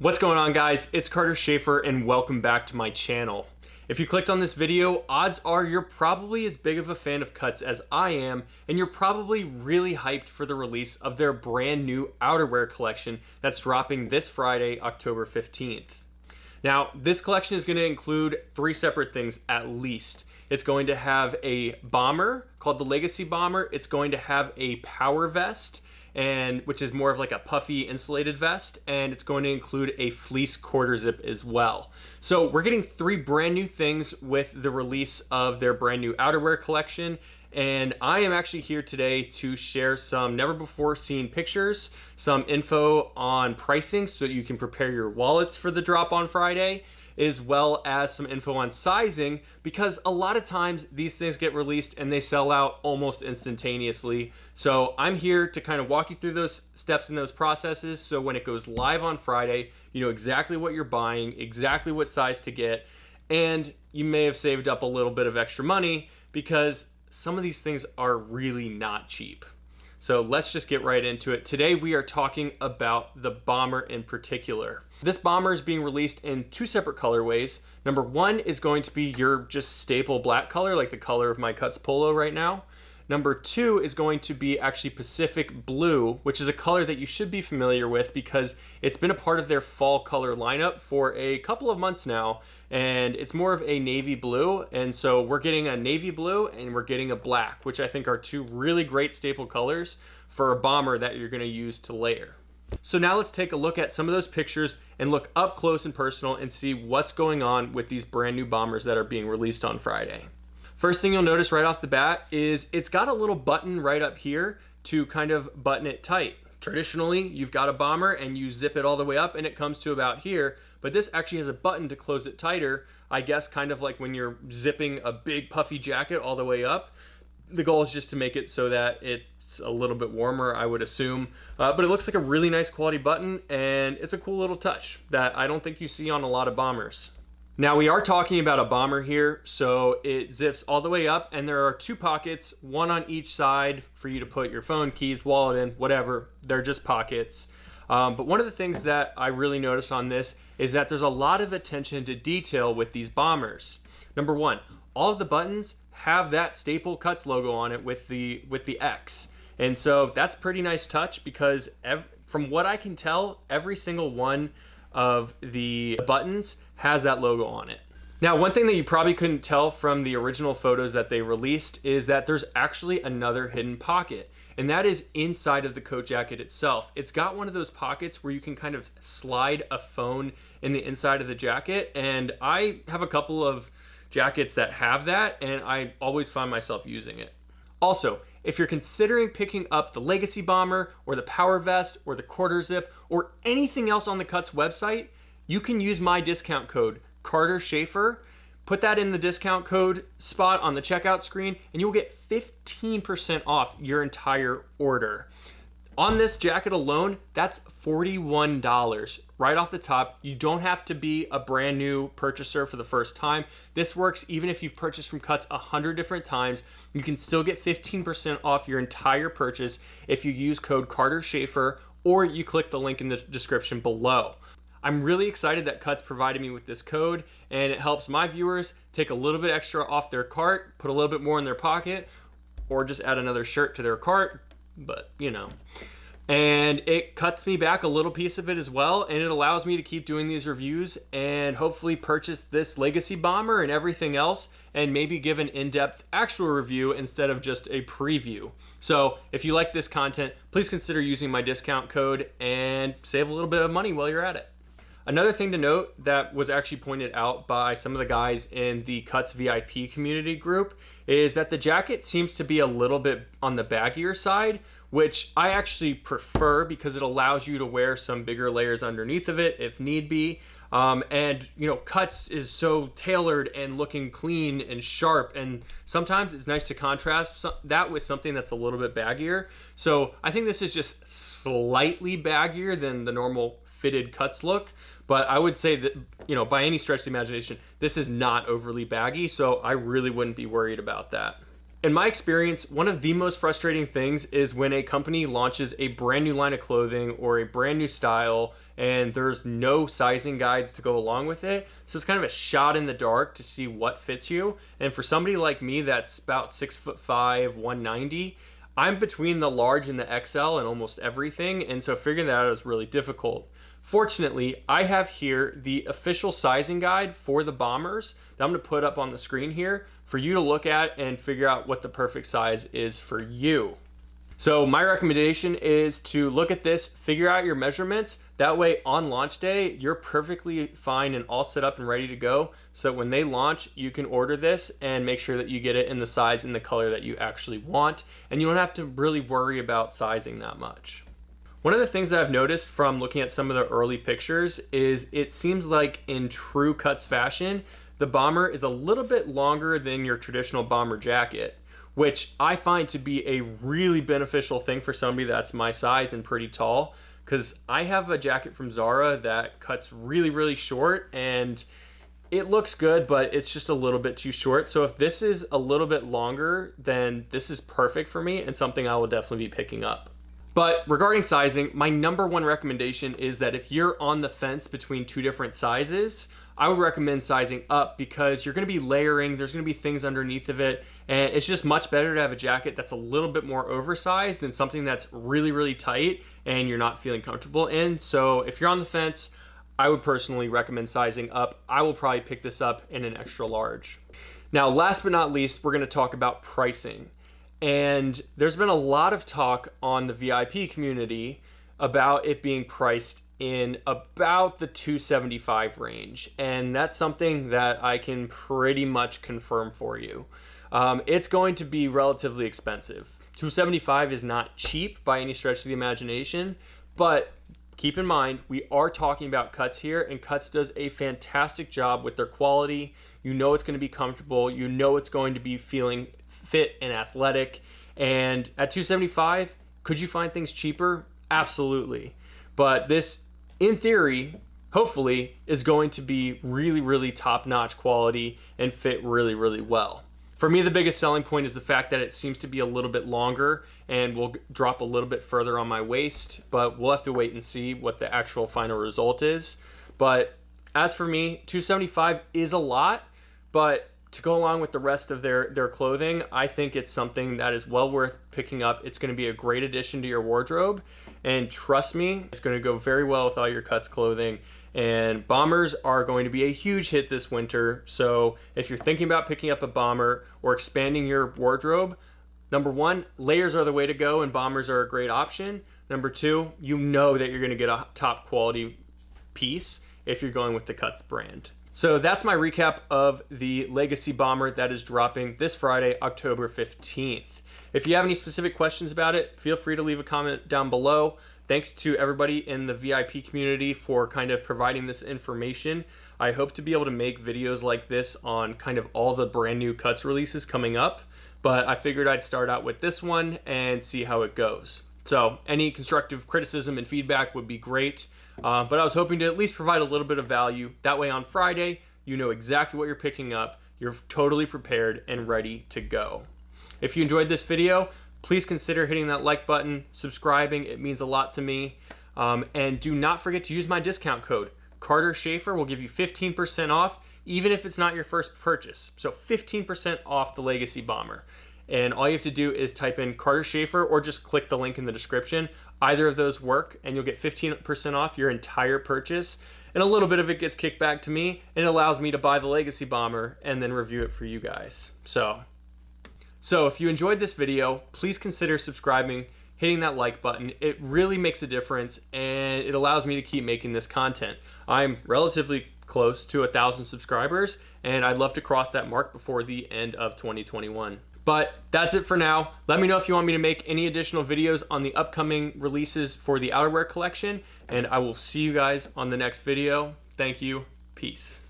What's going on, guys? It's Carter Shaffer and welcome back to my channel. If you clicked on this video, odds are you're probably as big of a fan of cuts as I am, and you're probably really hyped for the release of their brand new outerwear collection that's dropping this Friday, October 15th. Now, this collection is going to include three separate things at least. It's going to have a bomber called the Legacy Bomber. It's going to have a power vest, which is more of like a puffy insulated vest, and it's going to include a fleece quarter zip as well. So we're getting three brand new things with the release of their brand new outerwear collection, and I am actually here today to share some never before seen pictures, some info on pricing so that you can prepare your wallets for the drop on Friday, as well as some info on sizing, because a lot of times these things get released and they sell out almost instantaneously. So I'm here to kind of walk you through those steps and those processes, so when it goes live on Friday, you know exactly what you're buying, exactly what size to get, and you may have saved up a little bit of extra money because some of these things are really not cheap. So let's just get right into it. Today we are talking about the bomber in particular. This bomber is being released in two separate colorways. Number one is going to be your just staple black color, like the color of my Cuts polo right now. Number two is going to be actually Pacific Blue, which is a color that you should be familiar with because it's been a part of their fall color lineup for a couple of months now, and it's more of a navy blue. And so we're getting a navy blue and we're getting a black, which I think are two really great staple colors for a bomber that you're going to use to layer. So now let's take a look at some of those pictures and look up close and personal and see what's going on with these brand new bombers that are being released on Friday. First thing you'll notice right off the bat is it's got a little button right up here to kind of button it tight. Traditionally, you've got a bomber and you zip it all the way up and it comes to about here, but this actually has a button to close it tighter, I guess kind of like when you're zipping a big puffy jacket all the way up. The goal is just to make it so that it's a little bit warmer, I would assume. But it looks like a really nice quality button, and it's a cool little touch that I don't think you see on a lot of bombers. Now we are talking about a bomber here, so it zips all the way up, and there are two pockets, one on each side for you to put your phone, keys, wallet in, whatever. They're just pockets. But one of the things that I really noticed on this is that there's a lot of attention to detail with these bombers. Number one, all of the buttons have that staple Cuts logo on it with the X. And so that's a pretty nice touch because from what I can tell, every single one of the buttons has that logo on it. Now, one thing that you probably couldn't tell from the original photos that they released is that there's actually another hidden pocket, and that is inside of the coat jacket itself. It's got one of those pockets where you can kind of slide a phone in the inside of the jacket, and I have a couple of jackets that have that, and I always find myself using it. Also, if you're considering picking up the Legacy Bomber or the Power Vest or the Quarter Zip or anything else on the Cuts website, you can use my discount code, Carter Shaffer. Put that in the discount code spot on the checkout screen and you'll get 15% off your entire order. On this jacket alone, that's $41 right off the top. You don't have to be a brand new purchaser for the first time. This works even if you've purchased from Cuts 100 different times. You can still get 15% off your entire purchase if you use code Carter Shaffer or you click the link in the description below. I'm really excited that Cuts provided me with this code, and it helps my viewers take a little bit extra off their cart, put a little bit more in their pocket, or just add another shirt to their cart, but you know. And it cuts me back a little piece of it as well, and it allows me to keep doing these reviews and hopefully purchase this Legacy Bomber and everything else and maybe give an in-depth actual review instead of just a preview. So if you like this content, please consider using my discount code and save a little bit of money while you're at it. Another thing to note that was actually pointed out by some of the guys in the Cuts VIP community group is that the jacket seems to be a little bit on the baggier side, which I actually prefer because it allows you to wear some bigger layers underneath of it if need be. And you know, Cuts is so tailored and looking clean and sharp, and sometimes it's nice to contrast that with something that's a little bit baggier. So I think this is just slightly baggier than the normal fitted Cuts look, but I would say that, you know, by any stretch of the imagination, this is not overly baggy, so I really wouldn't be worried about that. In my experience, one of the most frustrating things is when a company launches a brand new line of clothing or a brand new style and there's no sizing guides to go along with it. So it's kind of a shot in the dark to see what fits you. And for somebody like me that's about 6'5", 190, I'm between the large and the XL in almost everything. And so figuring that out is really difficult. Fortunately, I have here the official sizing guide for the bombers that I'm going to put up on the screen here for you to look at and figure out what the perfect size is for you. So my recommendation is to look at this, figure out your measurements. That way on launch day, you're perfectly fine and all set up and ready to go. So when they launch, you can order this and make sure that you get it in the size and the color that you actually want. And you don't have to really worry about sizing that much. One of the things that I've noticed from looking at some of the early pictures is it seems like in true cuts fashion, the bomber is a little bit longer than your traditional bomber jacket, which I find to be a really beneficial thing for somebody that's my size and pretty tall, because I have a jacket from Zara that cuts really, really short and it looks good, but it's just a little bit too short. So if this is a little bit longer, then this is perfect for me and something I will definitely be picking up. But regarding sizing, my number one recommendation is that if you're on the fence between two different sizes, I would recommend sizing up because you're going to be layering, there's going to be things underneath of it, and it's just much better to have a jacket that's a little bit more oversized than something that's really, really tight and you're not feeling comfortable in. So if you're on the fence, I would personally recommend sizing up. I will probably pick this up in an extra large. Now, last but not least, we're going to talk about pricing. And there's been a lot of talk on the VIP community about it being priced in about the $275 range. And that's something that I can pretty much confirm for you. It's going to be relatively expensive. $275 is not cheap by any stretch of the imagination, but keep in mind, we are talking about Cuts here, and Cuts does a fantastic job with their quality. You know it's going to be comfortable. You know it's going to be feeling fit and athletic. And at $275, could you find things cheaper? Absolutely. But this, in theory, hopefully, is going to be really, really top-notch quality and fit really, really well. For me, the biggest selling point is the fact that it seems to be a little bit longer and will drop a little bit further on my waist, but we'll have to wait and see what the actual final result is. But as for me, $275 is a lot, but to go along with the rest of their clothing, I think it's something that is well worth picking up. It's going to be a great addition to your wardrobe, and trust me, it's going to go very well with all your Cuts clothing. And bombers are going to be a huge hit this winter. So if you're thinking about picking up a bomber or expanding your wardrobe, number one, layers are the way to go and bombers are a great option. Number two, you know that you're going to get a top quality piece if you're going with the Cuts brand. So that's my recap of the Legacy Bomber that is dropping this Friday, October 15th. If you have any specific questions about it, feel free to leave a comment down below. Thanks to everybody in the VIP community for kind of providing this information. I hope to be able to make videos like this on kind of all the brand new Cuts releases coming up, but I figured I'd start out with this one and see how it goes. So any constructive criticism and feedback would be great, but I was hoping to at least provide a little bit of value. That way on Friday, you know exactly what you're picking up, you're totally prepared and ready to go. If you enjoyed this video, please consider hitting that like button, subscribing. It means a lot to me. And do not forget to use my discount code. Carter Shaffer will give you 15% off, even if it's not your first purchase. So 15% off the Legacy Bomber. And all you have to do is type in Carter Shaffer or just click the link in the description. Either of those work, and you'll get 15% off your entire purchase. And a little bit of it gets kicked back to me, and it allows me to buy the Legacy Bomber and then review it for you guys. So if you enjoyed this video, please consider subscribing, hitting that like button. It really makes a difference and it allows me to keep making this content. I'm relatively close to 1,000 subscribers and I'd love to cross that mark before the end of 2021. But that's it for now. Let me know if you want me to make any additional videos on the upcoming releases for the Outerwear collection, and I will see you guys on the next video. Thank you. Peace.